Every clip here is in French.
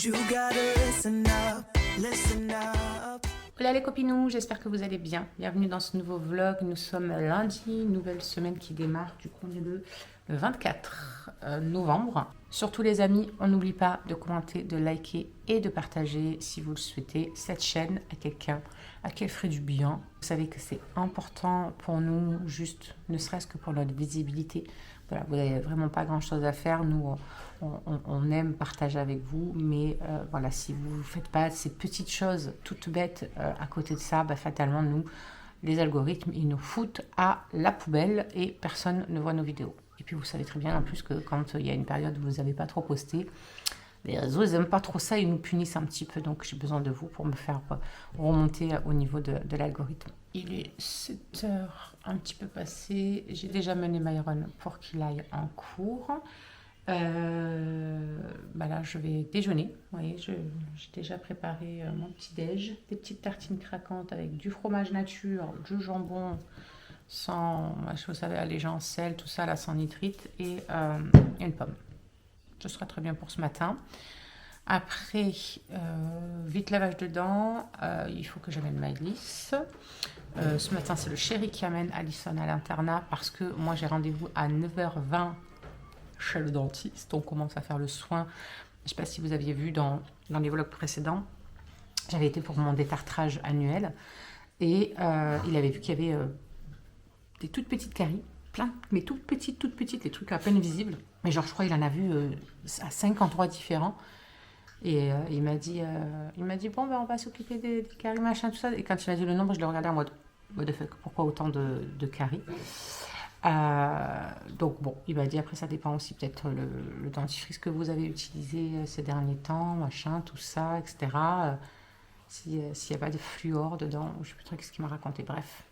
You gotta listen up, listen up. Hola les copinous, j'espère que vous allez bien. Bienvenue dans ce nouveau vlog. Nous sommes lundi, nouvelle semaine qui démarre. Du coup, on est le 24 novembre. Surtout les amis, on n'oublie pas de commenter, de liker et de partager si vous le souhaitez cette chaîne à quelqu'un à qui elle ferait du bien. Vous savez que c'est important pour nous, juste ne serait-ce que pour notre visibilité. Voilà, vous n'avez vraiment pas grand-chose à faire. Nous, on aime partager avec vous, mais voilà, si vous ne faites pas ces petites choses toutes bêtes à côté de ça, fatalement, nous, les algorithmes, ils nous foutent à la poubelle et personne ne voit nos vidéos. Et puis, vous savez très bien en plus que quand il y a une période où vous n'avez pas trop posté, les réseaux, ils n'aiment pas trop ça, ils nous punissent un petit peu. Donc, j'ai besoin de vous pour me faire remonter au niveau de l'algorithme. Il est 7 heures, un petit peu passé. J'ai déjà mené Myron pour qu'il aille en cours. Là, je vais déjeuner. Vous voyez, j'ai déjà préparé mon petit déj. Des petites tartines craquantes avec du fromage nature, du jambon sans, vous savez, allégé en sel, tout ça, là, sans nitrite, et une pomme. Ce sera très bien pour ce matin. Après, vite lavage de dents. Il faut que j'amène Maëlys. Ce matin, c'est le chéri qui amène Alison à l'internat parce que moi, j'ai rendez-vous à 9h20 chez le dentiste. On commence à faire le soin. Je ne sais pas si vous aviez vu dans les vlogs précédents. J'avais été pour mon détartrage annuel. Et il avait vu qu'il y avait des toutes petites caries. Plein, mais toutes petites, les trucs à peine visibles. Mais genre, je crois qu'il en a vu à 5 endroits différents. Et il m'a dit, bon, on va s'occuper des caries, machin, tout ça. Et quand il m'a dit le nombre, je le regardais en mode, what the fuck, pourquoi autant de caries? Donc, bon, il m'a dit, après, ça dépend aussi peut-être le dentifrice que vous avez utilisé ces derniers temps, machin, tout ça, etc. S'il n'y a pas de fluor dedans, je ne sais plus trop ce qu'il m'a raconté. Bref,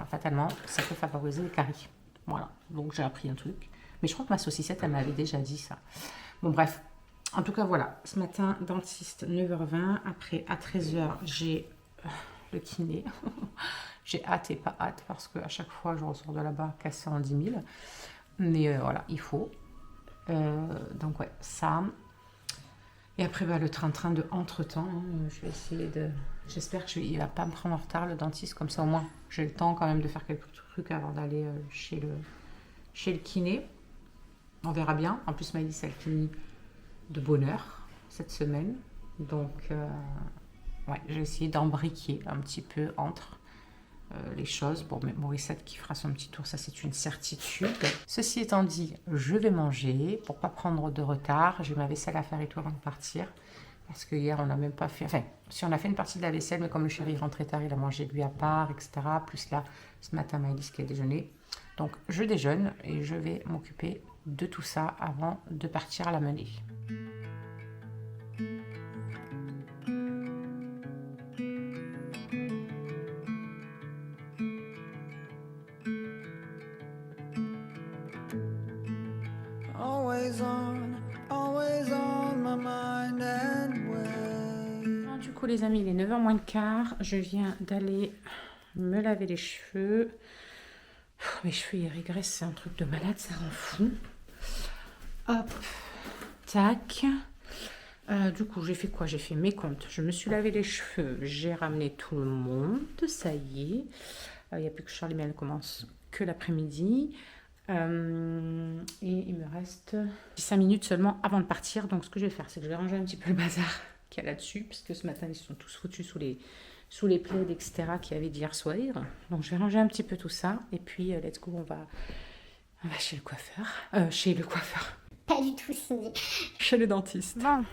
fatalement, ça peut favoriser les caries. Voilà, donc j'ai appris un truc. Mais je crois que ma saucissette, elle m'avait déjà dit ça. Bon, bref. En tout cas, voilà. Ce matin, dentiste, 9h20. Après, à 13h, j'ai le kiné. J'ai hâte et pas hâte parce qu'à chaque fois, je ressors de là-bas cassée en 10 000. Mais voilà, il faut. Donc, ouais, ça. Et après, le train-train de entre-temps. Je vais essayer de... J'espère qu'il ne va pas me prendre en retard, le dentiste. Comme ça, au moins, j'ai le temps quand même de faire quelques trucs avant d'aller chez le kiné. On verra bien. En plus, Maëlys, elle finit de bonne heure cette semaine. Donc, ouais, j'ai essayé d'embriquer un petit peu entre les choses. Bon, mais Morissette qui fera son petit tour, ça c'est une certitude. Ceci étant dit, je vais manger pour pas prendre de retard. J'ai ma vaisselle à faire et tout avant de partir. Parce que hier, on n'a même pas fait... Enfin, si on a fait une partie de la vaisselle, mais comme le chéri rentrait tard, il a mangé lui à part, etc. Plus là, ce matin, Maëlys qui a déjeuné. Donc, je déjeune et je vais m'occuper de tout ça avant de partir à la mener. Always on my mind and way. Du coup, les amis, il est 9h moins le quart. Je viens d'aller me laver les cheveux. Mes cheveux, ils régressent, c'est un truc de malade, ça rend fou. Hop, tac. Du coup, j'ai fait quoi? J'ai fait mes comptes. Je me suis lavé les cheveux. J'ai ramené tout le monde. Ça y est. Il n'y a plus que Charlie, mais elle commence que l'après-midi. Et il me reste 5 minutes seulement avant de partir. Donc, ce que je vais faire, c'est que je vais ranger un petit peu le bazar qu'il y a là-dessus. Parce que ce matin, ils se sont tous foutus sous les plaids, etc. qu'il y avait d'hier soir. Donc, je vais ranger un petit peu tout ça. Et puis, let's go, on va chez le coiffeur. Chez le coiffeur. Pas du tout, Cindy. Chez le dentiste. Bon,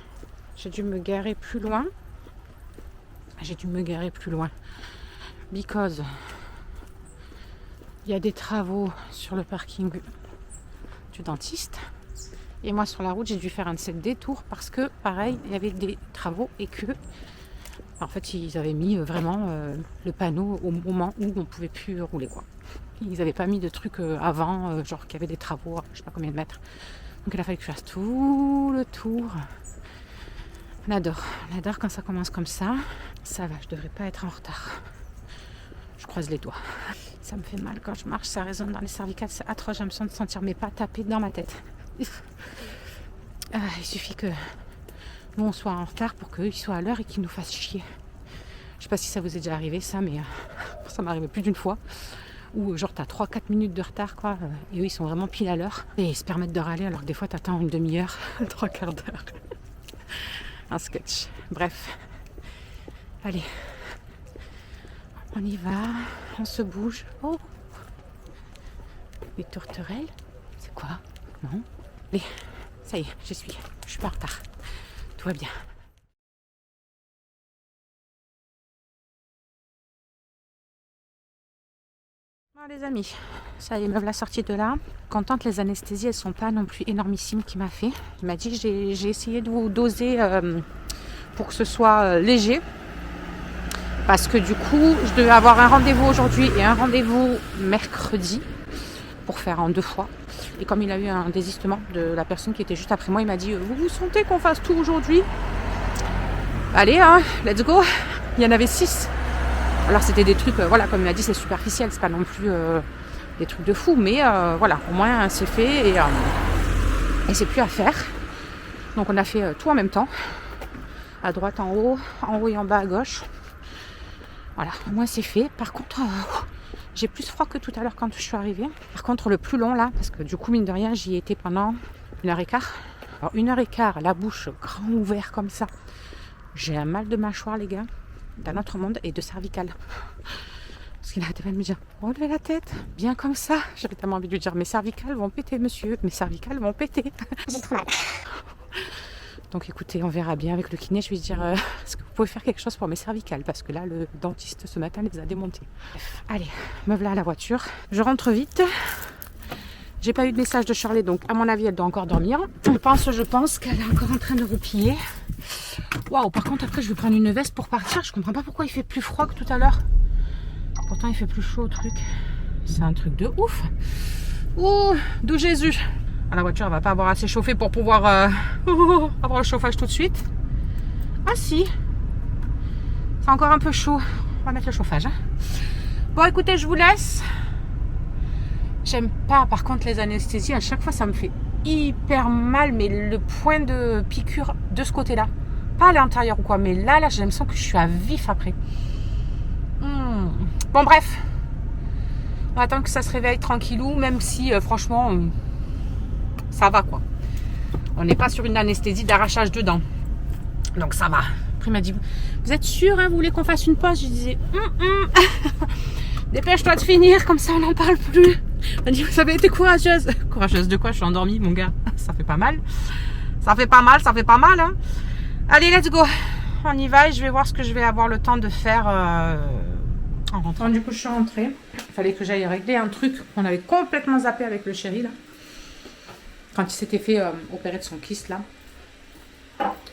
j'ai dû me garer plus loin. Because il y a des travaux sur le parking du dentiste. Et moi, sur la route, j'ai dû faire un de ces détours parce que, pareil, il y avait des travaux et que... En fait, ils avaient mis vraiment le panneau au moment où on ne pouvait plus rouler, quoi. Ils n'avaient pas mis de trucs avant, genre qu'il y avait des travaux, je ne sais pas combien de mètres. Donc il a fallu que je fasse tout le tour. On adore quand ça commence comme ça. Ça va, je devrais pas être en retard. Je croise les doigts. Ça me fait mal quand je marche, ça résonne dans les cervicales, c'est atroce, j'ai l'impression de sentir mes pas taper dans ma tête. Il suffit que nous on soit en retard pour qu'eux ils soient à l'heure et qu'ils nous fassent chier. Je sais pas si ça vous est déjà arrivé ça, mais ça m'est arrivé plus d'une fois. Où genre t'as 3-4 minutes de retard quoi, et eux ils sont vraiment pile à l'heure. Et ils se permettent de râler alors que des fois t'attends une demi-heure, 3/4 d'heure. Un sketch. Bref. Allez. On y va, on se bouge. Oh, des tourterelles. C'est quoi? Non. Allez, ça y est, j'y suis. Je suis pas en retard. Tout va bien. Bon, les amis, ça y est, me voilà sortie de là. Contente, les anesthésies, elles sont pas non plus énormissimes qu'il m'a fait. Il m'a dit que j'ai essayé de vous doser pour que ce soit léger. Parce que du coup, je devais avoir un rendez-vous aujourd'hui et un rendez-vous mercredi pour faire en 2 fois. Et comme il a eu un désistement de la personne qui était juste après moi, il m'a dit vous vous sentez qu'on fasse tout aujourd'hui? Allez, hein, let's go. Il y en avait 6. Alors c'était des trucs, voilà, comme il m'a dit, c'est superficiel, c'est pas non plus des trucs de fou, mais voilà, au moins c'est fait et c'est plus à faire. Donc on a fait tout en même temps, à droite, en haut et en bas à gauche. Voilà, au moins c'est fait. Par contre, j'ai plus froid que tout à l'heure quand je suis arrivée. Par contre, le plus long là, parce que du coup, mine de rien, j'y étais pendant 1h15. Alors 1h15, la bouche grand ouverte comme ça. J'ai un mal de mâchoire, les gars, d'un autre monde, et de cervicale. Parce qu'il arrêtait pas de me dire, relevez la tête, bien comme ça. J'avais tellement envie de lui dire, mes cervicales vont péter, monsieur. Mes cervicales vont péter. J'ai trop mal. Donc écoutez, on verra bien avec le kiné. Je vais lui dire, est-ce que vous pouvez faire quelque chose pour mes cervicales? Parce que là, le dentiste ce matin les a démontées. Bref, allez, me voilà à la voiture. Je rentre vite. J'ai pas eu de message de Shirley, donc à mon avis, elle doit encore dormir. Je pense qu'elle est encore en train de roupiller. Waouh, par contre, après, je vais prendre une veste pour partir. Je comprends pas pourquoi il fait plus froid que tout à l'heure. Pourtant, il fait plus chaud au truc. C'est un truc de ouf. Ouh, d'où Jésus. La voiture elle va pas avoir assez chauffé pour pouvoir avoir le chauffage tout de suite. Ah si, c'est encore un peu chaud. On va mettre le chauffage. Hein. Bon écoutez, je vous laisse. J'aime pas par contre les anesthésies. À chaque fois ça me fait hyper mal. Mais le point de piqûre de ce côté là. Pas à l'intérieur ou quoi. Mais là j'ai l'impression que je suis à vif après. Bon bref. On va attendre que ça se réveille tranquillou. Même si franchement... ça va quoi. On n'est pas sur une anesthésie d'arrachage de dents. Donc ça va. Après il m'a dit, vous êtes sûr hein, vous voulez qu'on fasse une pause? Je disais, dépêche-toi de finir, comme ça on n'en parle plus. Il m'a dit, vous avez été courageuse. Courageuse de quoi? Je suis endormie mon gars. Ça fait pas mal. Ça fait pas mal. Hein. Allez, let's go. On y va et je vais voir ce que je vais avoir le temps de faire en rentrant. Du coup je suis rentrée. Il fallait que j'aille régler un truc qu'on avait complètement zappé avec le chéri là. Quand il s'était fait opérer de son kyste là,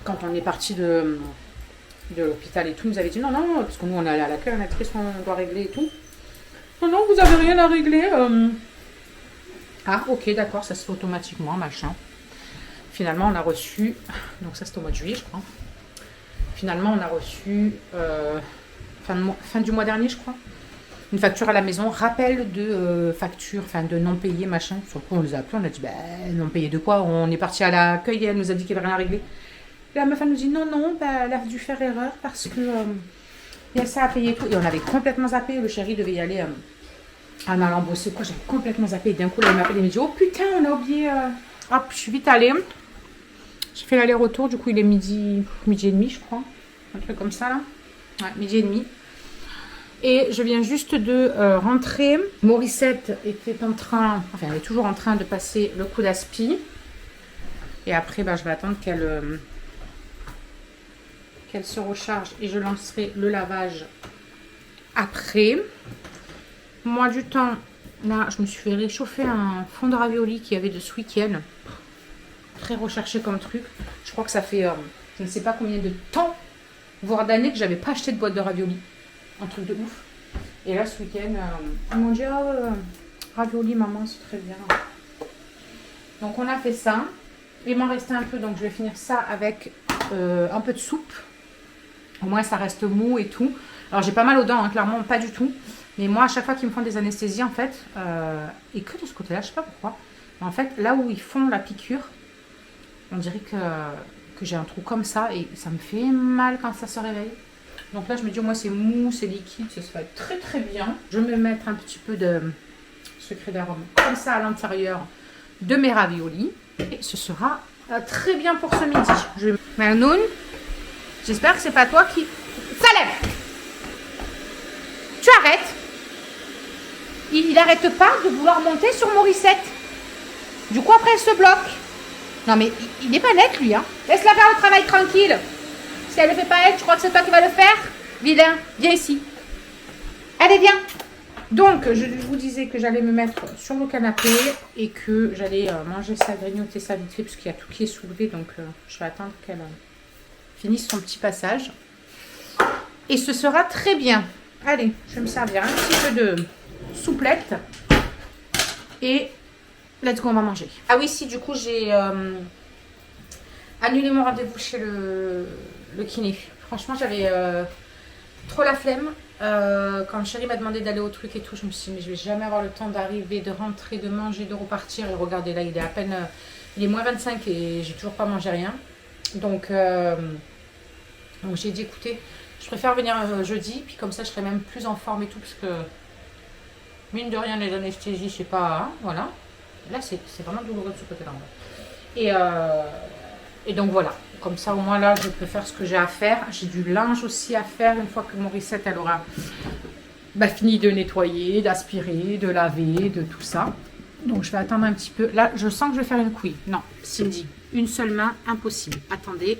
quand on est parti de l'hôpital et tout, il nous avait dit non, parce que nous on est allé à l'accueil, on a dit qu'est-ce qu'on doit régler et tout. Non, vous avez rien à régler. Ah, ok, d'accord, ça se fait automatiquement, machin. Finalement, on a reçu, donc ça c'était au mois de juillet, je crois. Finalement, on a reçu fin du mois dernier, je crois. Une facture à la maison, rappel de facture, enfin de non payé, machin. Sur le coup, on les a appelés, on a dit, non payé de quoi? On est parti à l'accueil et elle nous a dit qu'il n'y avait rien à régler. Et la meuf, elle nous dit, non, elle a dû faire erreur parce que il y a ça à payer et tout. Et on avait complètement zappé, le chéri devait y aller en allant bosser, quoi. J'avais complètement zappé. Et d'un coup, là, il m'appelle et il me dit, oh putain, on a oublié. Hop, je suis vite allée. J'ai fait l'aller-retour, du coup, il est midi et demi, je crois. Un truc comme ça, là. Ouais, midi et demi. Et je viens juste de rentrer. Morissette était elle est toujours en train de passer le coup d'aspi. Et après, je vais attendre qu'elle se recharge et je lancerai le lavage après. Moi, du temps, là, je me suis fait réchauffer un fond de ravioli qu'il y avait de ce week-end. Très recherché comme truc. Je crois que ça fait, je ne sais pas combien de temps, voire d'années, que j'avais pas acheté de boîte de ravioli. Un truc de ouf. Et là, ce week-end, ils m'ont dit, ravioli, maman, c'est très bien. Donc, on a fait ça. Il m'en restait un peu, donc je vais finir ça avec un peu de soupe. Au moins, ça reste mou et tout. Alors, j'ai pas mal aux dents, hein, clairement, pas du tout. Mais moi, à chaque fois qu'ils me font des anesthésies, en fait, et que de ce côté-là, je sais pas pourquoi. Mais en fait, là où ils font la piqûre, on dirait que que j'ai un trou comme ça et ça me fait mal quand ça se réveille. Donc là, je me dis, moi, c'est mou, c'est liquide, ça se fait très très bien. Je vais me mettre un petit peu de secret d'arôme comme ça à l'intérieur de mes raviolis. Et ce sera très bien pour ce midi. Manoun, j'espère que c'est pas toi qui... Salem, tu arrêtes. Il n'arrête pas de vouloir monter sur Morissette. Du coup, après, elle se bloque. Non, mais il n'est pas net, lui. Hein. Laisse-la faire le travail tranquille. Si elle ne le fait pas elle, tu crois que c'est toi qui vas le faire? Vilain, viens ici. Allez, viens. Donc, je vous disais que j'allais me mettre sur le canapé et que j'allais manger ça, grignoter ça vite fait, parce qu'il y a tout qui est soulevé. Donc, je vais attendre qu'elle finisse son petit passage. Et ce sera très bien. Allez, je vais me servir un petit peu de souplette. Et let's go, on va manger. Ah oui, si, du coup, j'ai annulé mon rendez-vous chez le kiné. Franchement, j'avais trop la flemme. Quand chérie m'a demandé d'aller au truc et tout, je me suis dit, mais je vais jamais avoir le temps d'arriver, de rentrer, de manger, de repartir. Et regardez, là, il est à peine... il est moins 25 et j'ai toujours pas mangé rien. Donc j'ai dit, écoutez, je préfère venir jeudi. Puis comme ça, je serai même plus en forme et tout. Parce que, mine de rien, les anesthésies, je sais pas, hein, voilà. Là, c'est vraiment douloureux de ce côté-là. Et donc voilà, comme ça au moins là je peux faire ce que j'ai à faire. J'ai du linge aussi à faire une fois que Morissette elle aura fini de nettoyer, d'aspirer, de laver, de tout ça. Donc je vais attendre un petit peu. Là je sens que je vais faire une couille. Non, Cindy, une seule main, impossible. Attendez,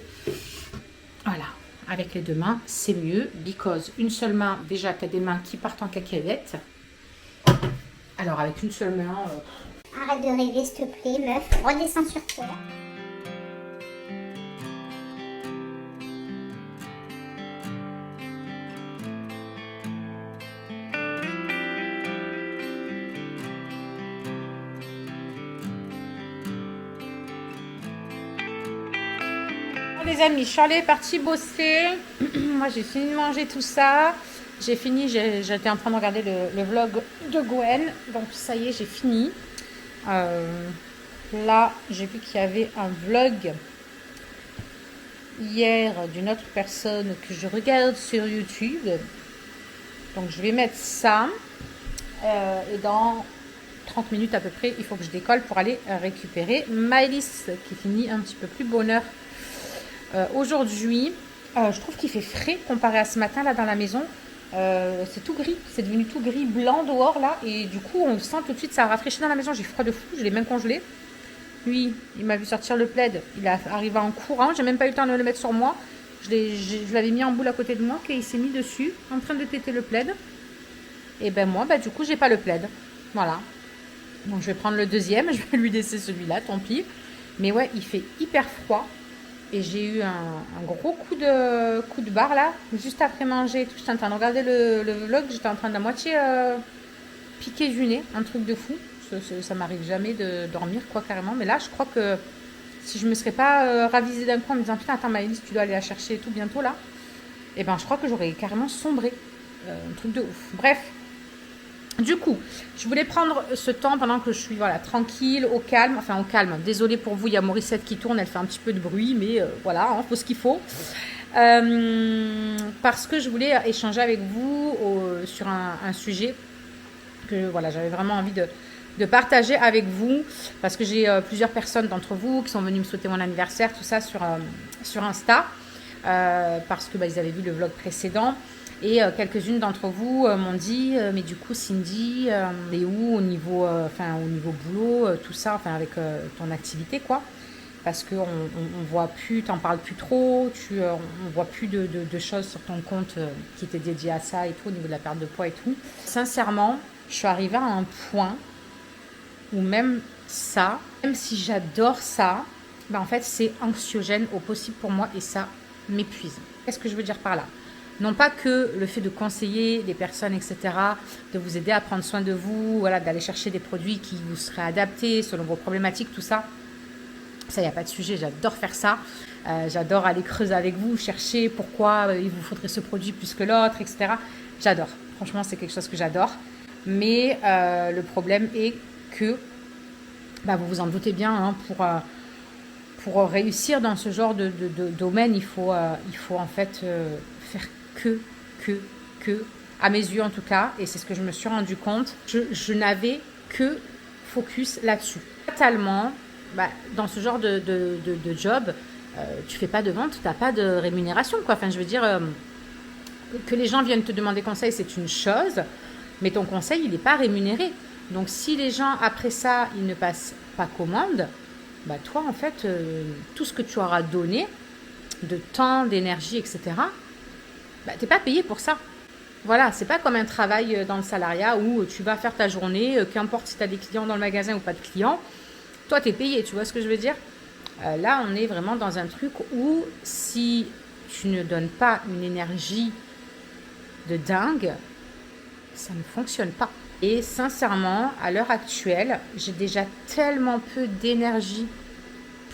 voilà, avec les deux mains c'est mieux. Because une seule main, déjà tu as des mains qui partent en cacahuète. Alors avec une seule main... Arrête de rêver s'il te plaît meuf, redescends sur terre. Les amis, Charlie est parti bosser. Moi, j'ai fini de manger tout ça. J'ai fini, j'étais en train de regarder le vlog de Gwen. Donc, ça y est, j'ai fini. Là, j'ai vu qu'il y avait un vlog hier d'une autre personne que je regarde sur YouTube. Donc, je vais mettre ça. Et dans 30 minutes à peu près, il faut que je décolle pour aller récupérer Maëlys qui finit un petit peu plus bonheur. Aujourd'hui, je trouve qu'il fait frais comparé à ce matin là dans la maison. C'est tout gris, c'est devenu tout gris blanc dehors là et du coup on sent tout de suite ça a rafraîchi dans la maison. J'ai froid de fou, je l'ai même congelé. Lui, il m'a vu sortir le plaid, il est arrivé en courant, j'ai même pas eu le temps de le mettre sur moi. Je l'avais mis en boule à côté de moi et il s'est mis dessus en train de téter le plaid. Et ben moi, du coup j'ai pas le plaid. Voilà. Donc je vais prendre le deuxième, je vais lui laisser celui-là, tant pis. Mais ouais, il fait hyper froid. Et j'ai eu un gros coup de barre là, juste après manger et tout. J'étais en train de regarder le vlog, j'étais en train de la moitié piquer du nez, un truc de fou. Ça m'arrive jamais de dormir, quoi, carrément. Mais là, je crois que si je me serais pas ravisée d'un coup en me disant putain, attends, Maëlys, tu dois aller la chercher et tout bientôt là, et ben je crois que j'aurais carrément sombré. Un truc de ouf. Bref. Du coup, je voulais prendre ce temps pendant que je suis tranquille, au calme. Enfin, au calme. Désolée pour vous, il y a Morissette qui tourne, elle fait un petit peu de bruit, mais voilà, faut ce qu'il faut. Parce que je voulais échanger avec vous sur un sujet que j'avais vraiment envie de partager avec vous. Parce que j'ai plusieurs personnes d'entre vous qui sont venues me souhaiter mon anniversaire, tout ça sur Insta. Parce que ils avaient vu le vlog précédent. Et quelques-unes d'entre vous m'ont dit mais du coup Cindy, t'es où au niveau boulot, tout ça, avec ton activité quoi, parce qu'on voit plus, t'en parles plus trop, on voit plus de choses sur ton compte qui était dédié à ça et tout, au niveau de la perte de poids et tout. Sincèrement, je suis arrivée à un point où même ça, même si j'adore ça, en fait c'est anxiogène au possible pour moi et ça m'épuise. Qu'est-ce que je veux dire par là? Non pas que le fait de conseiller des personnes, etc., de vous aider à prendre soin de vous, d'aller chercher des produits qui vous seraient adaptés selon vos problématiques, tout ça, ça, il n'y a pas de sujet, j'adore faire ça. J'adore aller creuser avec vous, chercher pourquoi il vous faudrait ce produit plus que l'autre, etc. J'adore. Franchement, c'est quelque chose que j'adore. Mais le problème est que, vous vous en doutez bien, pour réussir dans ce genre de domaine, il faut en fait faire que, à mes yeux en tout cas, et c'est ce que je me suis rendu compte, je n'avais que focus là-dessus. Totalement, dans ce genre de job, tu fais pas de vente, tu n'as pas de rémunération, quoi. Enfin, je veux dire, que les gens viennent te demander conseil, c'est une chose, mais ton conseil, il n'est pas rémunéré. Donc, si les gens, après ça, ils ne passent pas commande, toi, en fait, tout ce que tu auras donné, de temps, d'énergie, etc., tu n'es pas payé pour ça. Voilà, c'est pas comme un travail dans le salariat où tu vas faire ta journée, qu'importe si tu as des clients dans le magasin ou pas de clients, toi, tu es payé, tu vois ce que je veux dire? Là, on est vraiment dans un truc où si tu ne donnes pas une énergie de dingue, ça ne fonctionne pas. Et sincèrement, à l'heure actuelle, j'ai déjà tellement peu d'énergie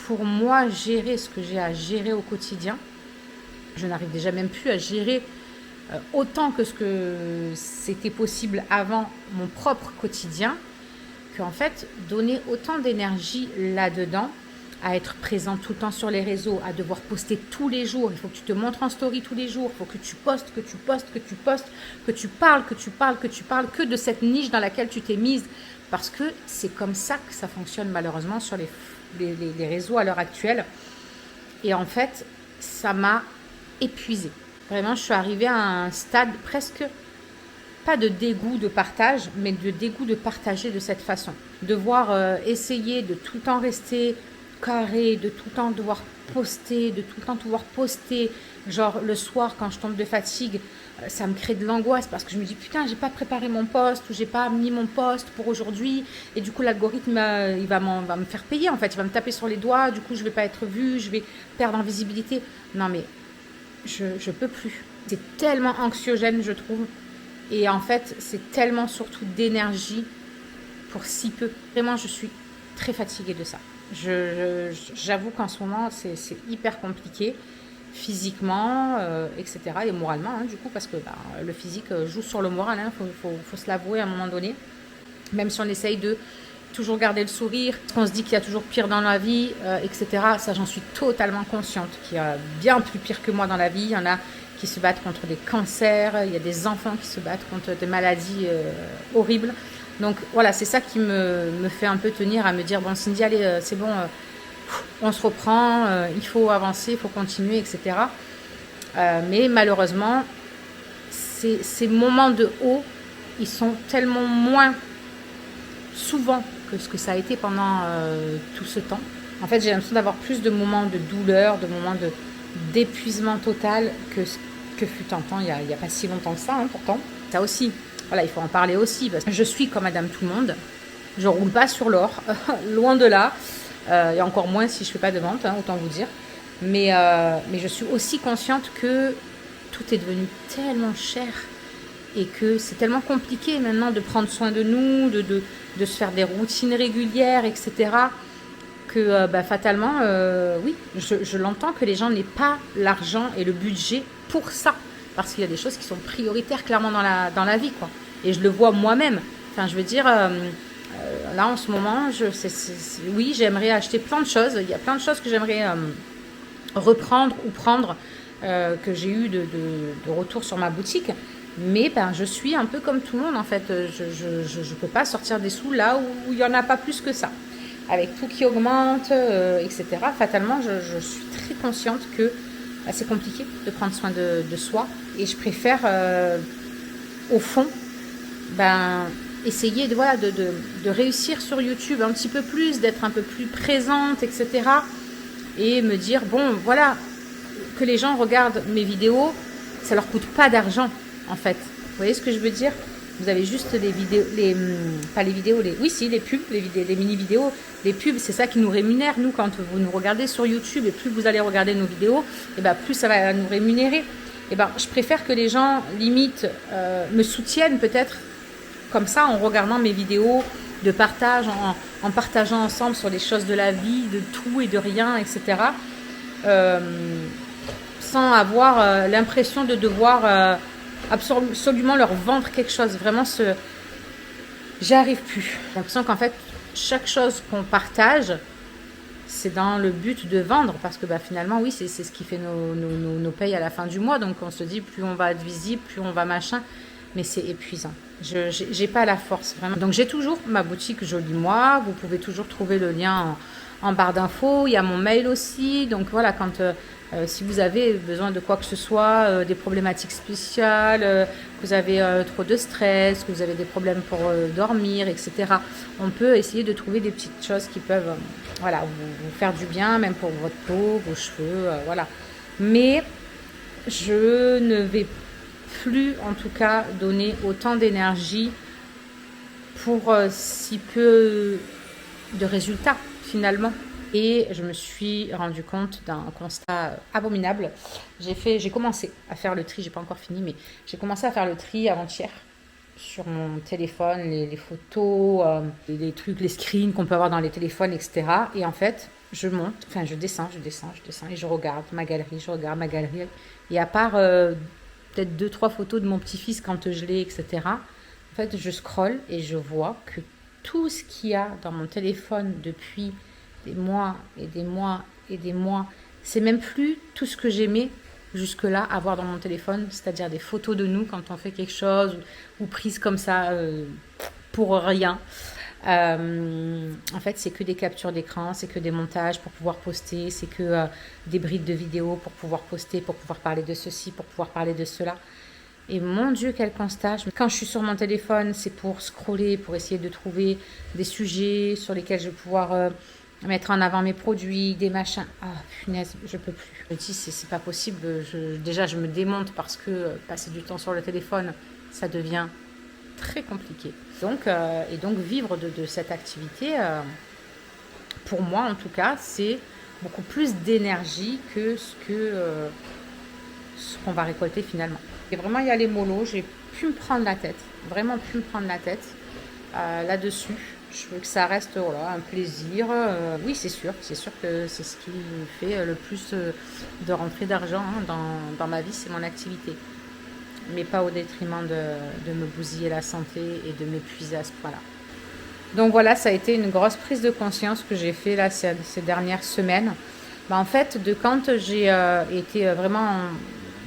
pour moi gérer ce que j'ai à gérer au quotidien. Je n'arrive déjà même plus à gérer autant que ce que c'était possible avant mon propre quotidien, qu'en fait, donner autant d'énergie là-dedans, à être présent tout le temps sur les réseaux, à devoir poster tous les jours, il faut que tu te montres en story tous les jours, il faut que tu postes, que tu parles que de cette niche dans laquelle tu t'es mise, parce que c'est comme ça que ça fonctionne malheureusement sur les réseaux à l'heure actuelle. Et en fait, ça m'a épuisée. Vraiment, je suis arrivée à un stade presque, pas de dégoût de partage, mais de dégoût de partager de cette façon. Devoir essayer de tout le temps rester carré, de tout le temps devoir poster, genre le soir quand je tombe de fatigue, ça me crée de l'angoisse parce que je me dis putain, j'ai pas préparé mon post ou j'ai pas mis mon post pour aujourd'hui, et du coup l'algorithme il va me faire payer en fait, il va me taper sur les doigts, du coup je vais pas être vue, je vais perdre en visibilité. Non mais je peux plus. C'est tellement anxiogène, je trouve, et en fait c'est tellement surtout d'énergie pour si peu. Vraiment, je suis très fatiguée de ça. J'avoue qu'en ce moment, c'est hyper compliqué, physiquement, etc. et moralement, hein, du coup, parce que le physique joue sur le moral, hein, faut se l'avouer à un moment donné. Même si on essaye de toujours garder le sourire, on se dit qu'il y a toujours pire dans la vie, etc. Ça, j'en suis totalement consciente, qu'il y a bien plus pire que moi dans la vie. Il y en a qui se battent contre des cancers, il y a des enfants qui se battent contre des maladies horribles. Donc voilà, c'est ça qui me fait un peu tenir à me dire, bon Cindy, allez, c'est bon, on se reprend, il faut avancer, il faut continuer, etc. Mais malheureusement, ces moments de haut, ils sont tellement moins souvent que ce que ça a été pendant tout ce temps. En fait, j'ai l'impression d'avoir plus de moments de douleur, de moments d'épuisement total que fut un temps, il n'y a pas si longtemps que ça, hein, pourtant. Ça aussi. Voilà, il faut en parler aussi, parce que je suis comme Madame Tout-le-Monde. Je ne roule pas sur l'or, loin de là. Et encore moins si je ne fais pas de vente, hein, autant vous dire. Mais je suis aussi consciente que tout est devenu tellement cher et que c'est tellement compliqué maintenant de prendre soin de nous, de se faire des routines régulières, etc. Que fatalement, oui, je l'entends que les gens n'aient pas l'argent et le budget pour ça. Parce qu'il y a des choses qui sont prioritaires clairement dans la vie, quoi. Et je le vois moi-même. Enfin, je veux dire, là en ce moment, oui, j'aimerais acheter plein de choses. Il y a plein de choses que j'aimerais reprendre ou prendre, que j'ai eu de retour sur ma boutique. Mais je suis un peu comme tout le monde, en fait. Je ne peux pas sortir des sous là où il n'y en a pas plus que ça. Avec tout qui augmente, etc. Fatalement, je suis très consciente que c'est compliqué de prendre soin de soi, et je préfère au fond essayer de réussir sur YouTube un petit peu plus, d'être un peu plus présente, etc. et me dire bon voilà, que les gens regardent mes vidéos, ça leur coûte pas d'argent en fait, vous voyez ce que je veux dire? Vous avez juste les vidéos, les pubs, les mini-vidéos, les pubs, c'est ça qui nous rémunère, nous, quand vous nous regardez sur YouTube, et plus vous allez regarder nos vidéos, et plus ça va nous rémunérer. Je préfère que les gens, limite, me soutiennent peut-être, comme ça, en regardant mes vidéos de partage, en partageant ensemble sur les choses de la vie, de tout et de rien, etc. Sans avoir l'impression de devoir... absolument leur vendre quelque chose. Vraiment, j'y arrive plus. J'ai l'impression qu'en fait, chaque chose qu'on partage, c'est dans le but de vendre, parce que bah, finalement, oui, c'est ce qui fait nos payes à la fin du mois. Donc on se dit, plus on va être visible, plus on va machin. Mais c'est épuisant. Je n'ai pas la force, vraiment. Donc j'ai toujours ma boutique Joli Moi. Vous pouvez toujours trouver le lien en barre d'infos. Il y a mon mail aussi. Donc voilà, quand si vous avez besoin de quoi que ce soit, des problématiques spéciales, que vous avez trop de stress, que vous avez des problèmes pour dormir, etc. On peut essayer de trouver des petites choses qui peuvent voilà, vous faire du bien, même pour votre peau, vos cheveux, voilà. Mais je ne vais plus, en tout cas, donner autant d'énergie pour si peu de résultats, finalement. Et je me suis rendu compte d'un constat abominable. J'ai commencé à faire le tri, j'ai pas encore fini, mais j'ai commencé à faire le tri avant-hier sur mon téléphone, les photos, les trucs, les screens qu'on peut avoir dans les téléphones, etc. Et en fait, je descends, et je regarde ma galerie, Et à part peut-être 2-3 photos de mon petit-fils quand je l'ai, etc. En fait, je scrolle et je vois que tout ce qu'il y a dans mon téléphone depuis des mois et des mois et des mois, c'est même plus tout ce que j'aimais jusque-là avoir dans mon téléphone, c'est-à-dire des photos de nous quand on fait quelque chose ou prises comme ça pour rien. En fait, c'est que des captures d'écran, c'est que des montages pour pouvoir poster, c'est que des brides de vidéos pour pouvoir poster, pour pouvoir parler de ceci, pour pouvoir parler de cela. Et mon Dieu, quel constat. Quand je suis sur mon téléphone, c'est pour scroller, pour essayer de trouver des sujets sur lesquels je vais pouvoir mettre en avant mes produits, des machins. Ah, punaise, je peux plus. Je me dis, c'est pas possible. Déjà, je me démonte parce que passer du temps sur le téléphone, ça devient très compliqué. Donc, vivre de cette activité, pour moi en tout cas, c'est beaucoup plus d'énergie que ce qu'on va récolter finalement. Et vraiment y aller mollo, j'ai pu me prendre la tête, vraiment pu me prendre la tête là-dessus. Je veux que ça reste voilà, un plaisir. Oui, c'est sûr que c'est ce qui me fait le plus de rentrée d'argent dans ma vie, c'est mon activité. Mais pas au détriment de me bousiller la santé et de m'épuiser à ce point-là. Donc voilà, ça a été une grosse prise de conscience que j'ai fait là ces dernières semaines. En fait, de quand j'ai été vraiment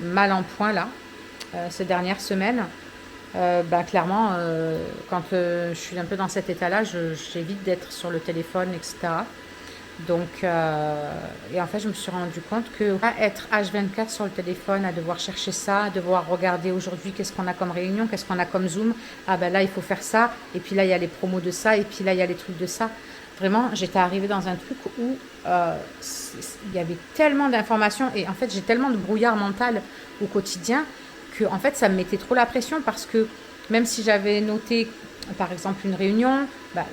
mal en point là, ces dernières semaines, clairement, quand je suis un peu dans cet état-là, j'évite d'être sur le téléphone, etc. Donc, et en fait, je me suis rendu compte que être H24 sur le téléphone, à devoir chercher ça, à devoir regarder aujourd'hui qu'est-ce qu'on a comme réunion, qu'est-ce qu'on a comme Zoom, là, il faut faire ça, et puis là, il y a les promos de ça, et puis là, il y a les trucs de ça. Vraiment, j'étais arrivée dans un truc où il y avait tellement d'informations, et en fait, j'ai tellement de brouillard mental au quotidien que, en fait, ça me mettait trop la pression parce que même si j'avais noté par exemple une réunion,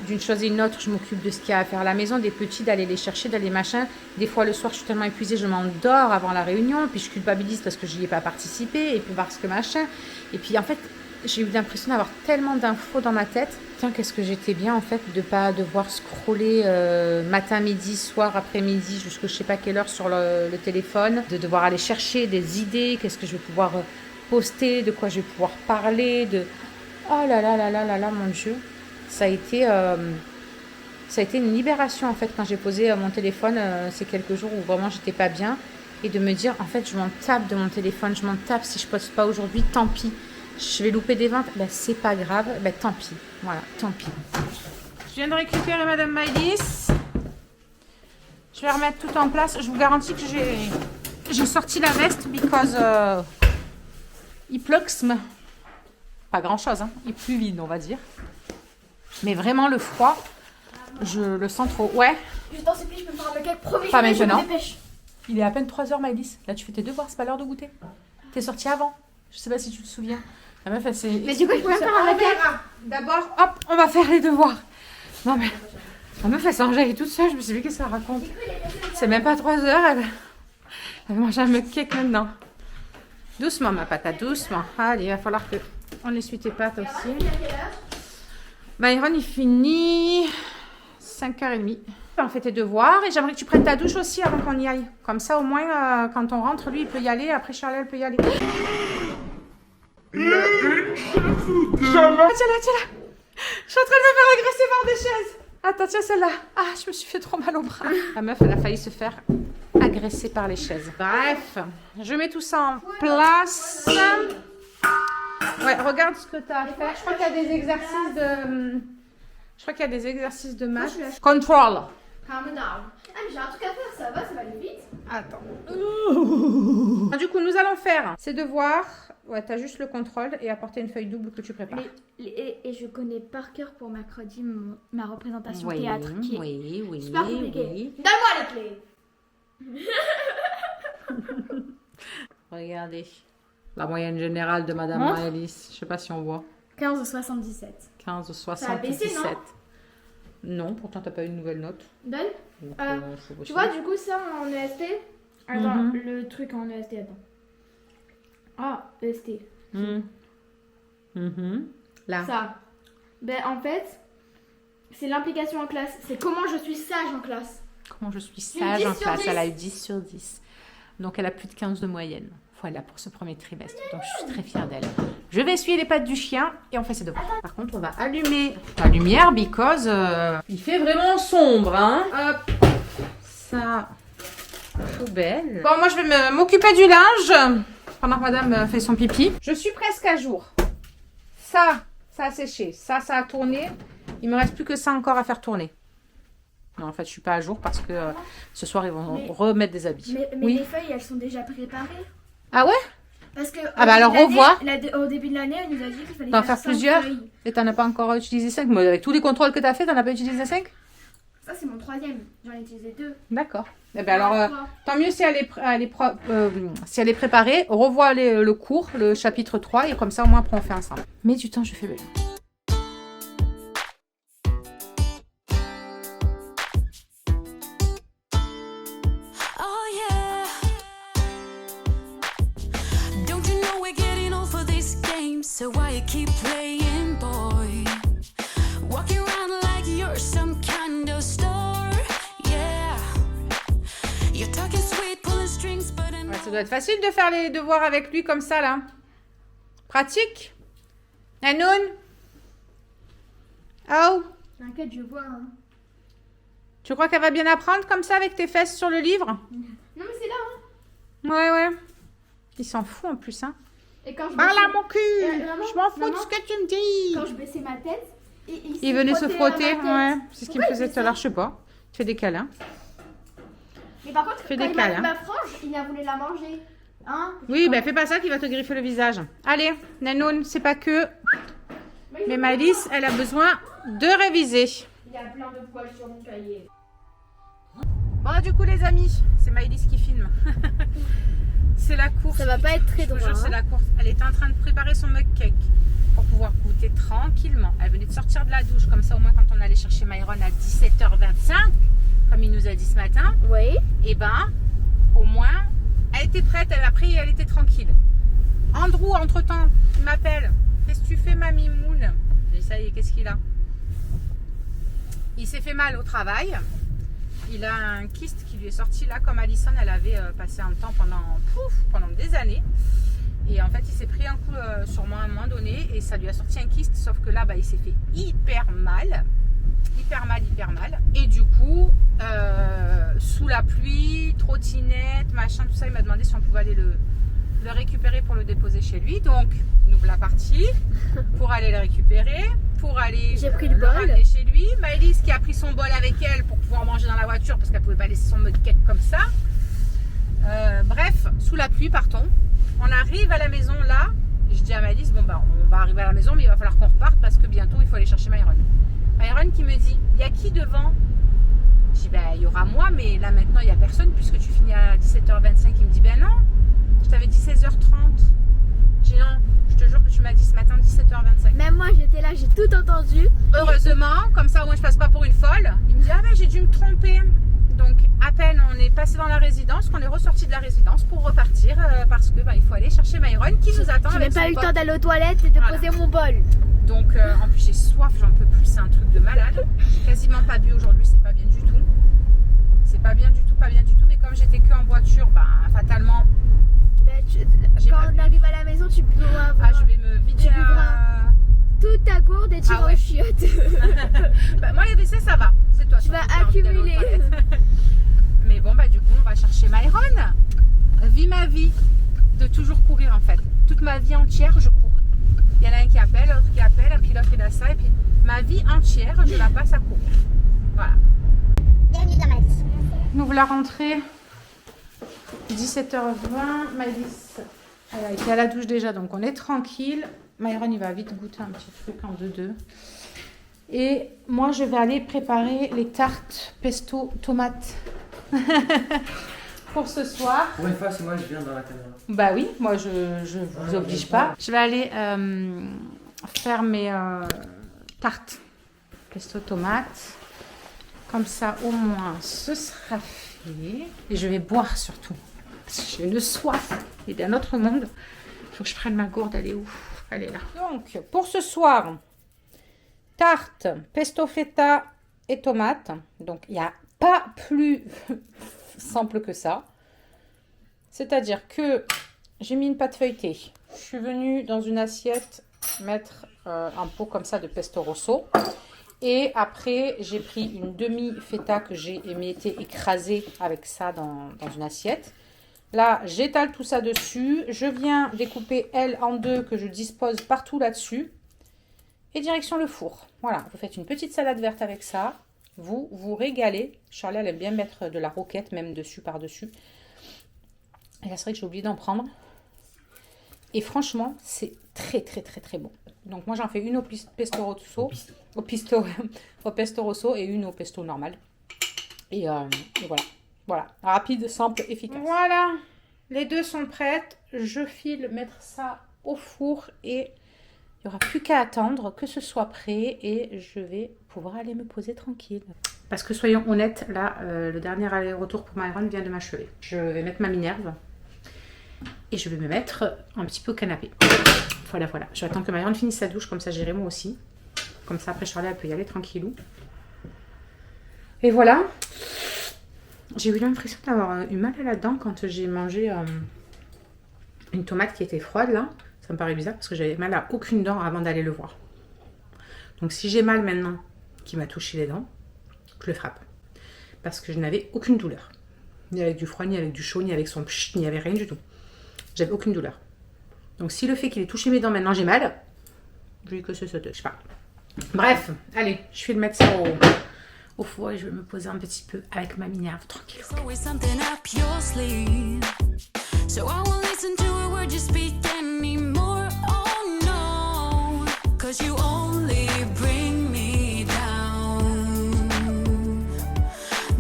d'une chose et une autre, je m'occupe de ce qu'il y a à faire à la maison, des petits, d'aller les chercher, d'aller machin. Des fois le soir, je suis tellement épuisée, je m'endors avant la réunion, puis je culpabilise parce que je n'y ai pas participé, et puis parce que machin. Et puis en fait, j'ai eu l'impression d'avoir tellement d'infos dans ma tête. Tiens, qu'est-ce que j'étais bien en fait de pas devoir scroller matin, midi, soir, après-midi, jusqu'à je sais pas quelle heure sur le téléphone, de devoir aller chercher des idées, qu'est-ce que je vais pouvoir poster, de quoi je vais pouvoir parler, oh là là là là là là, mon Dieu. Ça a été une libération en fait quand j'ai posé mon téléphone ces quelques jours où vraiment j'étais pas bien, et de me dire en fait je m'en tape de mon téléphone, je m'en tape si je poste pas aujourd'hui, tant pis. Je vais louper des ventes, c'est pas grave, tant pis. Voilà, tant pis. Je viens de récupérer Madame Maïlis. Je vais remettre tout en place. Je vous garantis que j'ai sorti la veste because il pleut. Pas grand chose, il pleut vide, on va dire. Mais vraiment le froid, je le sens trop. Ouais. Juste dans ces plis, je peux me faire un cake, promis. Pas maintenant. Je me dépêche. Il est à peine 3h, Maïlis. Là, tu fais tes devoirs, c'est pas l'heure de goûter. T'es sortie avant. Je sais pas si tu te souviens. La meuf, elle s'est... Mais du coup, je peux même faire un cake. D'abord, hop, on va faire les devoirs. Non, mais la meuf, elle s'est enjaillée toute seule. Je me suis dit, qu'est-ce qu'elle raconte? C'est même pas 3h. Elle mange un cake maintenant. Doucement, ma patate, doucement. Allez, il va falloir que on essuie tes pattes aussi. Byron, il finit 5h30. On fait tes devoirs et j'aimerais que tu prennes ta douche aussi avant qu'on y aille. Comme ça, au moins, quand on rentre, lui, il peut y aller. Après, Charlie, elle peut y aller. Tiens là. Je suis en train de me faire agresser par des chaises. Attends, tiens celle-là. Ah, je me suis fait trop mal au bras. La meuf, elle a failli se faire agresser par les chaises. Bref, je mets tout ça en place. Ouais, regarde ce que tu as à faire. Je crois qu'il y a des exercices de... Je crois qu'il y a des exercices de maths. Control. Calm down. Ah, mais j'ai un truc à faire, ça va aller vite. Attends. Du coup, nous allons faire ces devoirs. Ouais, t'as juste le contrôle et apporter une feuille double que tu prépares. Et je connais par cœur pour mercredi ma représentation Oui, théâtre qui est oui, super compliquée. oui. Donne-moi les clés. Regardez. La moyenne générale de Madame Montre. Maëlys. Je sais pas si on voit. 15,77. 15,77. Ça a baissé, Non, pourtant t'as pas eu une nouvelle note. Donne. Donc, faut bosser. Tu vois, du coup, ça en EST. Attends, Mhm. le truc en EST, attends. Ah, EST. Là. Ça. Ben, en fait, c'est l'implication en classe. C'est comment je suis sage en classe. Comment je suis Une sage 10 en sur classe. 10. Elle a eu 10 sur 10. Donc elle a plus de 15 de moyenne. Voilà pour ce premier trimestre. Donc je suis très fière d'elle. Je vais essuyer les pattes du chien et on fait ses devoirs. Par contre, on va allumer la lumière because il fait vraiment sombre. Hein. Hop. Ça. Poubelle. Bon, moi je vais m'occuper du linge pendant que madame fait son pipi. Je suis presque à jour. Ça a séché. Ça a tourné. Il me reste plus que ça encore à faire tourner. Non, en fait, je suis pas à jour parce que ce soir, ils vont remettre des habits. Mais oui. les feuilles, elles sont déjà préparées. Ah ouais? Parce que Ah bah alors revois. Au début de l'année, elle nous a dit qu'il fallait T'en faire faire plusieurs? 5 feuilles. Et t'en as pas encore utilisé 5? Mais avec tous les contrôles que t'as fait, t'en as pas utilisé 5? Ça, c'est mon 3e. J'en ai utilisé 2. D'accord. Eh ben alors, 3. tant mieux si elle est préparée. Revois le cours, le chapitre 3, et comme ça, au moins, après, on fait ensemble. Mais du temps, je fais belle. Oh yeah. Don't you know we're getting old for this game? So why you keep playing, boy? Walking around like you're some kind of star. Yeah. You're talking sweet, pulling strings, but I know. Ouais, ça doit être facile de faire les devoirs avec lui comme ça, là. Pratique? Nanoun? Oh? T'inquiète, je vois. Hein. Tu crois qu'elle va bien apprendre comme ça avec tes fesses sur le livre? Non, mais c'est là. Hein. Ouais. Il s'en fout en plus, hein. Et quand je Parle à baissais- mon cul! maman, Je m'en fous de maman, ce que tu me dis! Quand je baissais ma tête, Il venait se frotter, à ma ouais. tête. C'est ce qu'il me Pourquoi il faisait fait tout à l'heure, ça? je sais pas. Il fait des câlins. Mais par contre, Fais quand des il m'a câlins. mis ma frange, il a voulu la manger. Hein? Oui, ben fais pas ça qui va te griffer le visage. Allez, Nanoun, c'est pas que. Mais il- Maëlys, elle a besoin de réviser. Il y a plein de poils sur mon cahier. Bon, du coup, les amis, c'est Maëlys qui filme. C'est la course. Ça va pas être très Je vous drôle. jure, c'est la course. Elle était en train de préparer son mug cake pour pouvoir goûter tranquillement. Elle venait de sortir de la douche, comme ça au moins quand on allait chercher Myron à 17h25, comme il nous a dit ce matin, Oui. et ben au moins elle était prête, elle a pris et elle était tranquille. Andrew, entre-temps, il m'appelle. Qu'est-ce que tu fais, mamie Moule? J'ai dit, ça y est, qu'est-ce qu'il a? Il s'est fait mal au travail. Il a un kyste qui lui est sorti là, comme Alison, elle avait passé un temps pendant des années. Et en fait, il s'est pris un coup sûrement à un moment donné et ça lui a sorti un kyste, sauf que là, bah, il s'est fait hyper mal. Et du coup, sous la pluie, trottinette, machin, tout ça, il m'a demandé si on pouvait aller le récupérer pour le déposer chez lui. Donc, nous voilà partis pour aller le récupérer, pour aller J'ai pris le bol. ramener chez lui. Maëlys qui a pris son bol avec elle pour pouvoir manger dans la voiture parce qu'elle pouvait pas laisser son mug cake comme ça. Bref, sous la pluie, partons. On arrive à la maison là. Je dis à Maëlys, bon bah on va arriver à la maison, mais il va falloir qu'on reparte parce que bientôt il faut aller chercher Myron. Myron qui me dit, il y a qui devant? Je dis, ben il y aura moi, mais là maintenant il n'y a personne puisque tu finis à 17h25. Il me dit, ben non, je t'avais dit 16h30. J'ai dit non, je te jure que tu m'as dit ce matin 17h25. Même moi, j'étais là, j'ai tout entendu. Heureusement, comme ça au moins je passe pas pour une folle. Il me dit, ah ben j'ai dû me tromper. Donc à peine on est passé dans la résidence qu'on est ressorti de la résidence pour repartir parce que il faut aller chercher Myron qui nous attend J'ai même avec pas son eu le pote. temps d'aller aux toilettes et de Voilà. poser mon bol. Donc en plus j'ai soif, j'en peux plus, c'est un truc de malade. J'ai quasiment pas bu aujourd'hui, c'est pas bien du tout. C'est pas bien du tout, mais comme j'étais que en voiture, fatalement, Mais J'ai quand pas on bu. arrive à la maison, tu peux avoir je vais me vider. Tu buvras. toute ta gourde et tu Ah vas ouais. aux chiottes. Moi les WC ça va. la vie entière, je cours. Il y en a un qui appelle, l'autre qui appelle, puis l'autre il a ça, et puis ma vie entière, je la passe à courir. Voilà. Bienvenue dans ma vie. On ouvre la rentrée, 17h20, Maëlys, elle a été à la douche déjà, donc on est tranquille. Myron, il va vite goûter un petit truc en 2-2. Et moi, je vais aller préparer les tartes pesto tomates pour ce soir. Pour une fois, c'est moi, je viens dans la caméra. Bah oui, moi, je vous oblige pas. Je vais aller faire mes tartes pesto tomates. Comme ça, au moins, ce sera fait. Et je vais boire surtout. Parce que j'ai une soif. Et d'un autre monde. Il faut que je prenne ma gourde. Elle est où? Elle est là. Donc, pour ce soir, tarte, pesto feta et tomates. Donc, il n'y a pas plus simple que ça. C'est-à-dire que j'ai mis une pâte feuilletée. Je suis venue dans une assiette mettre un pot comme ça de pesto rosso. Et après, j'ai pris une demi-feta que j'ai émiettée, écrasée avec ça dans une assiette. Là, j'étale tout ça dessus. Je viens découper elle en deux que je dispose partout là-dessus. Et direction le four. Voilà, vous faites une petite salade verte avec ça. Vous vous régalez. Charlie, elle aime bien mettre de la roquette même dessus, par-dessus. Et là, c'est vrai que j'ai oublié d'en prendre. Et franchement, c'est très, très, très, très bon. Donc, moi, j'en fais une au pesto rosso. Au pesto rosso et une au pesto normal. Et voilà. Voilà, rapide, simple, efficace. Voilà, les deux sont prêtes. Je file mettre ça au four et il n'y aura plus qu'à attendre que ce soit prêt et je vais pouvoir aller me poser tranquille. Parce que soyons honnêtes, là, le dernier aller-retour pour Myron vient de m'achever. Je vais mettre ma Minerve et je vais me mettre un petit peu au canapé. Voilà, voilà. Je vais attendre que Myron finisse sa douche, comme ça j'irai moi aussi. Comme ça, après Charlie, elle peut y aller tranquillou. Et voilà. J'ai eu l'impression d'avoir eu mal à la dent quand j'ai mangé une tomate qui était froide là. Ça me paraît bizarre parce que j'avais mal à aucune dent avant d'aller le voir. Donc si j'ai mal maintenant qui m'a touché les dents, je le frappe. Parce que je n'avais aucune douleur. Ni avec du froid, ni avec du chaud, ni avec son pchit, ni avec rien du tout. J'avais aucune douleur. Donc si le fait qu'il ait touché mes dents maintenant j'ai mal, vu que c'est sauté, je sais pas. Bref, allez, je vais le mettre ça au four et je vais me poser un petit peu avec ma Minerve tranquille. There's always something up your sleeve. So I won't listen to a word you speak anymore. Oh no, 'cause you only bring me down.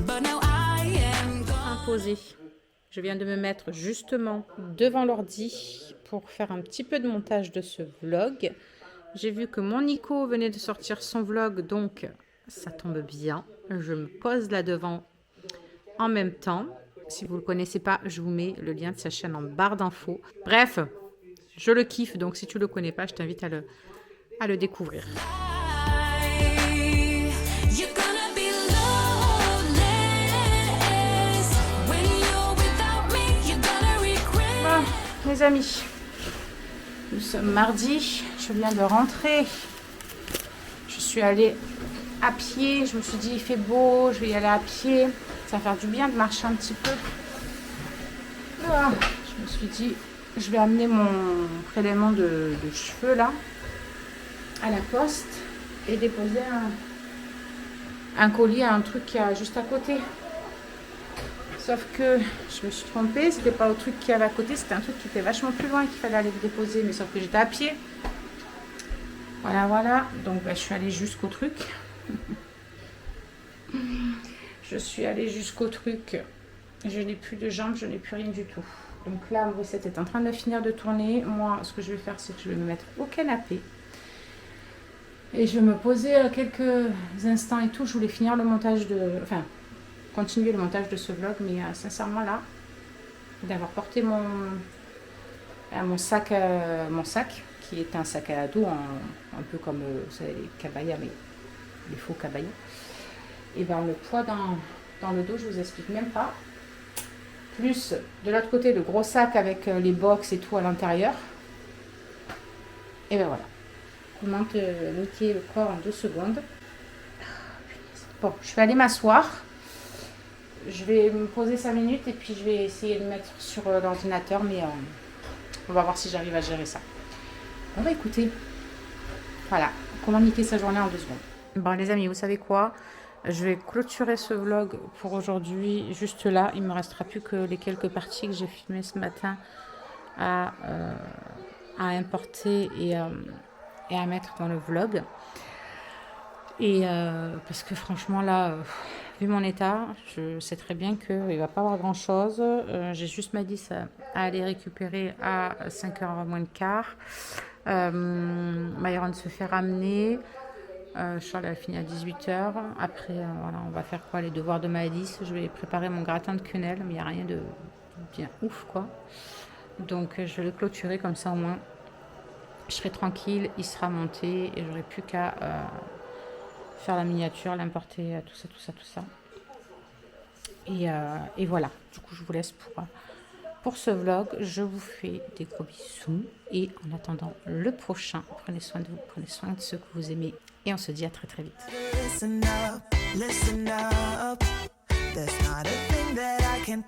But now I am gone. Imposé. Je viens de me mettre justement devant l'ordi pour faire un petit peu de montage de ce vlog. J'ai vu que mon Nico venait de sortir son vlog, donc ça tombe bien. Je me pose là devant en même temps. Si vous ne le connaissez pas, je vous mets le lien de sa chaîne en barre d'infos. Bref, je le kiffe, donc si tu ne le connais pas, je t'invite à le découvrir. You're gonna be loveless. When you're without me, you're gonna regret. Bon, mes amis, nous sommes mardi. Je viens de rentrer. Je suis allée à pied. Je me suis dit, il fait beau, je vais y aller à pied. Ça va faire du bien de marcher un petit peu. Ah, je me suis dit, je vais amener mon prélèvement de cheveux là à la poste et déposer un colis à un truc qui est juste à côté. Sauf que je me suis trompée, c'était pas au truc qui avait à côté, c'était un truc qui était vachement plus loin qu'il fallait aller le déposer, mais sauf que j'étais à pied. Voilà, voilà. Donc je suis allée jusqu'au truc. Je suis allée jusqu'au truc. Je n'ai plus de jambes, je n'ai plus rien du tout. Donc là, mon recette est en train de finir de tourner. Moi, ce que je vais faire, c'est que je vais me mettre au canapé. Et je vais me poser quelques instants et tout. Je voulais finir le montage de... Enfin, continuer le montage de ce vlog. Mais sincèrement, là, d'avoir porté mon sac, qui est un sac à dos, un peu comme vous savez, les cabayas, mais les faux cabayas. Et bien, le poids dans le dos, je vous explique même pas. Plus, de l'autre côté, le gros sac avec les box et tout à l'intérieur. Et bien voilà. Comment te niquer le corps en 2 secondes. Bon, je vais aller m'asseoir. Je vais me poser 5 minutes et puis je vais essayer de mettre sur l'ordinateur On va voir si j'arrive à gérer ça. On va écouter. Voilà, comment niquer sa journée en 2 secondes. Bon les amis, vous savez quoi? Je vais clôturer ce vlog pour aujourd'hui. Juste là, il me restera plus que les quelques parties que j'ai filmées ce matin à importer et à mettre dans le vlog. Et parce que franchement là, vu mon état, je sais très bien qu'il ne va pas y avoir grand chose. J'ai juste Madis à aller récupérer à 5h moins le quart. Myron se fait ramener. Charles a fini à 18h. Après, voilà, on va faire quoi? Les devoirs de Madis. Je vais préparer mon gratin de quenelle, mais il n'y a rien de bien ouf quoi. Donc je vais le clôturer comme ça au moins. Je serai tranquille, il sera monté et j'aurai plus qu'à faire la miniature, l'importer, tout ça. Et voilà, du coup je vous laisse pour ce vlog. Je vous fais des gros bisous et en attendant le prochain, prenez soin de vous, prenez soin de ceux que vous aimez et on se dit à très très vite. Listen up, listen up. There's not a thing that I can